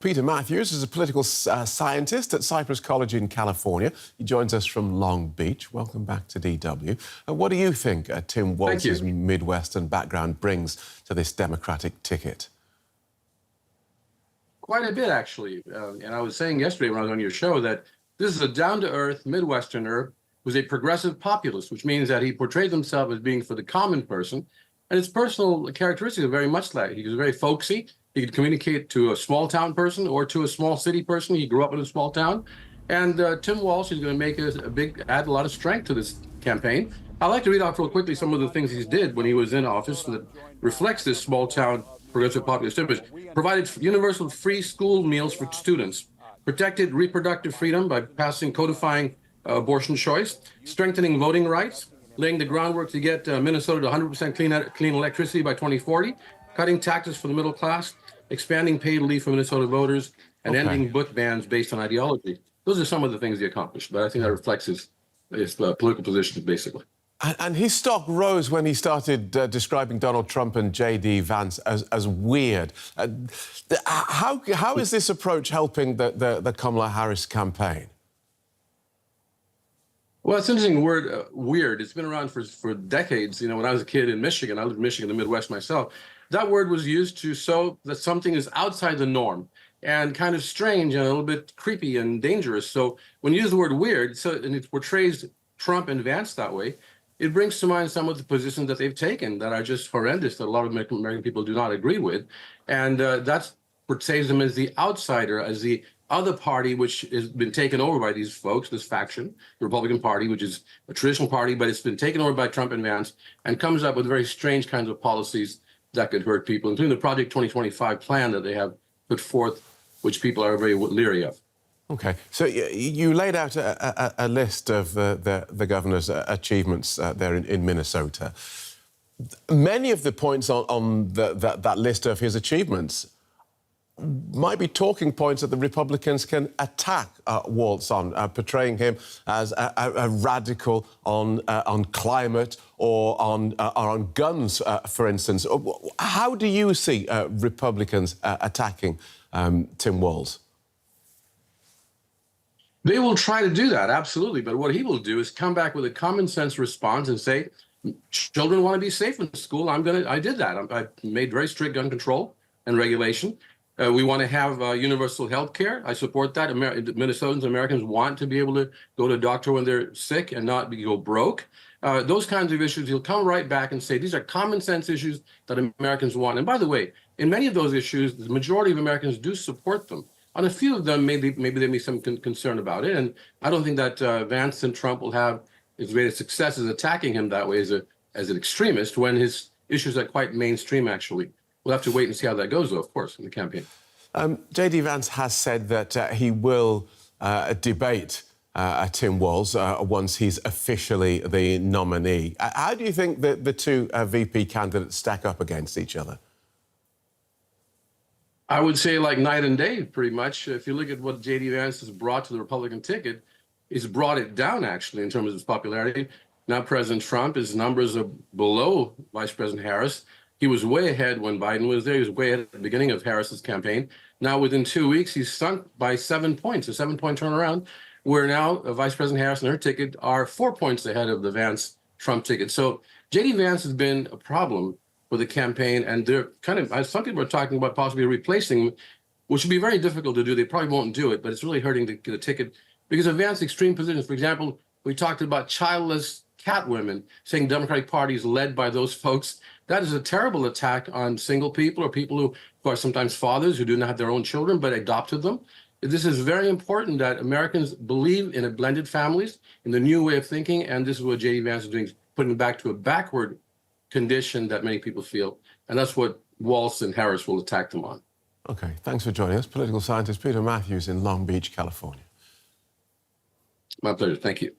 Peter Matthews is a political scientist at Cypress College in California. He joins us from Long Beach. Welcome back to DW. What do you think Tim Walz's Midwestern background brings to this Democratic ticket? Quite a bit, actually. And I was saying yesterday when I was on your show that this is a down-to-earth Midwesterner who's a progressive populist, which means that he portrays himself as being for the common person. And his personal characteristics are very much that. He was very folksy. He could communicate to a small town person or to a small city person. He grew up in a small town. And Tim Walz is going to make add a lot of strength to this campaign. I'd like to read off real quickly some of the things he did when he was in office that reflects this small town progressive populist image. Provided universal free school meals for students, protected reproductive freedom by codifying abortion choice, strengthening voting rights, laying the groundwork to get Minnesota to 100% clean electricity by 2040, cutting taxes for the middle class, expanding paid leave for Minnesota voters, and ending book bans based on ideology. Those are some of the things he accomplished, but I think that reflects his political position, basically. And his stock rose when he started describing Donald Trump and J.D. Vance as weird. How is this approach helping the Kamala Harris campaign? Well, it's an interesting word, weird. It's been around for decades. You know, when I was a kid in Michigan, I lived in Michigan, the Midwest myself, that word was used to show that something is outside the norm and kind of strange and a little bit creepy and dangerous. So when you use the word weird, and it portrays Trump and Vance that way, it brings to mind some of the positions that they've taken that are just horrendous, that a lot of American people do not agree with. And that portrays them as the outsider, as the other party, which has been taken over by these folks, this faction, the Republican Party, which is a traditional party, but it's been taken over by Trump and Vance, and comes up with very strange kinds of policies that could hurt people, including the Project 2025 plan that they have put forth, which people are very leery of. OK, so you laid out a list of the governor's achievements there in Minnesota. Many of the points on that list of his achievements might be talking points that the Republicans can attack Walz on, portraying him as a radical on climate or on guns, for instance. How do you see Republicans attacking Tim Walz? They will try to do that, absolutely. But what he will do is come back with a common sense response and say, children want to be safe in school. I did that. I made very strict gun control and regulation. We want to have universal health care. I support that. Minnesotans and Americans want to be able to go to a doctor when they're sick and not go broke. Those kinds of issues, he'll come right back and say, these are common sense issues that Americans want. And by the way, in many of those issues, the majority of Americans do support them. On a few of them, maybe there may be some concern about it. And I don't think that Vance and Trump will have as great a success as attacking him that way as an extremist when his issues are quite mainstream, actually. We'll have to wait and see how that goes, though, of course, in the campaign. J.D. Vance has said that he will debate Tim Walz once he's officially the nominee. How do you think that the two VP candidates stack up against each other? I would say like night and day, pretty much. If you look at what J.D. Vance has brought to the Republican ticket, he's brought it down, actually, in terms of his popularity. Now President Trump, his numbers are below Vice President Harris. He was way ahead when Biden was there. He was way ahead at the beginning of Harris's campaign. Now, within 2 weeks, he's sunk by 7 points, a 7-point turnaround, where now Vice President Harris and her ticket are 4 points ahead of the Vance-Trump ticket. So J.D. Vance has been a problem for the campaign, and they're some people are talking about possibly replacing him, which would be very difficult to do. They probably won't do it, but it's really hurting the ticket because of Vance's extreme positions. For example, we talked about childless cat women, saying Democratic Party is led by those folks. That is a terrible attack on single people or people who are sometimes fathers who do not have their own children but adopted them. This is very important that Americans believe in blended families, in the new way of thinking, and this is what J.D. Vance is doing, putting it back to a backward condition that many people feel. And that's what Walz and Harris will attack them on. OK, thanks for joining us. Political scientist Peter Matthews in Long Beach, California. My pleasure. Thank you.